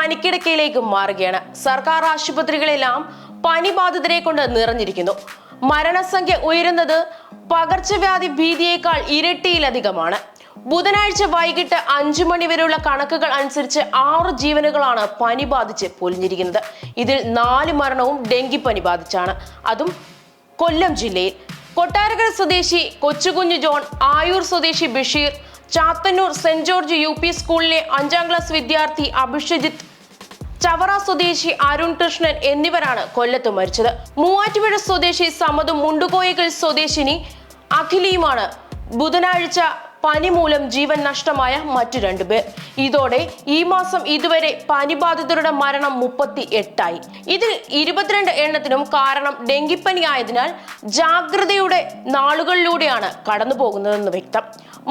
പനിക്കിടക്കയിലേക്ക് മാറുകയാണ്. സർക്കാർ ആശുപത്രികളെല്ലാം പനി ബാധിതരെ കൊണ്ട് നിറഞ്ഞിരിക്കുന്നു. മരണസംഖ്യ ഉയരുന്നത് പകർച്ചവ്യാധി ഭീതിയേക്കാൾ ഇരട്ടിയിലധികമാണ്. ബുധനാഴ്ച വൈകിട്ട് 5 മണി വരെയുള്ള കണക്കുകൾ അനുസരിച്ച് 6 ജീവനുകളാണ് പനി ബാധിച്ച് പൊലിഞ്ഞിരിക്കുന്നത്. ഇതിൽ 4 മരണവും ഡെങ്കിപ്പനി ബാധിച്ചാണ്. അതും കൊല്ലം ജില്ലയിൽ. കൊട്ടാരക്കര സ്വദേശി കൊച്ചുകുഞ്ഞു ജോൺ, ആയൂർ സ്വദേശി Basheer, Chathannoor saint George UP സ്കൂളിലെ 5ാം ക്ലാസ് വിദ്യാർത്ഥി അഭിഷജിത്ത്, ചവറ സ്വദേശി അരുൺ കൃഷ്ണൻ എന്നിവരാണ് കൊല്ലത്ത് മരിച്ചത്. മൂവാറ്റുപുഴ സ്വദേശി സമതും മുണ്ടുകോയിക്കൽ സ്വദേശിനി അഖിലിയുമാണ് ബുധനാഴ്ച പനി മൂലം ജീവൻ നഷ്ടമായ മറ്റു 2 പേർ. ഇതോടെ ഈ മാസം ഇതുവരെ പനി ബാധിതരുടെ മരണം 38ആയി. ഇതിൽ 22 എണ്ണത്തിനും കാരണം ഡെങ്കിപ്പനി ആയതിനാൽ ജാഗ്രതയുടെ നാളുകളിലൂടെയാണ് കടന്നു പോകുന്നതെന്ന് വ്യക്തം.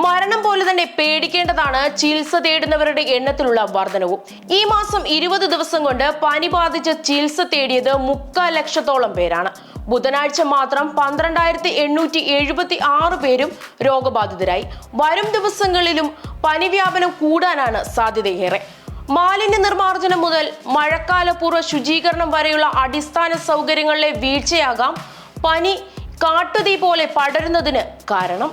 മരണം പോലെ തന്നെ പേടിക്കേണ്ടതാണ് ചികിത്സ തേടുന്നവരുടെ എണ്ണത്തിലുള്ള വർധനവും. ഈ മാസം 20 ദിവസം കൊണ്ട് പനി ബാധിച്ച് ചികിത്സ തേടിയത് 3/4 ലക്ഷത്തോളം പേരാണ്. ബുധനാഴ്ച മാത്രം 12,876 പേരും രോഗബാധിതരായി. വരും ദിവസങ്ങളിലും പനി വ്യാപനം കൂടാനാണ് സാധ്യതയേറെ. മാലിന്യ നിർമ്മാർജ്ജനം മുതൽ മഴക്കാലപൂർവ്വ ശുചീകരണം വരെയുള്ള അടിസ്ഥാന സൗകര്യങ്ങളിലെ വീഴ്ചയാകാം പനി കാട്ടുതീ പോലെ പടരുന്നതിന് കാരണം.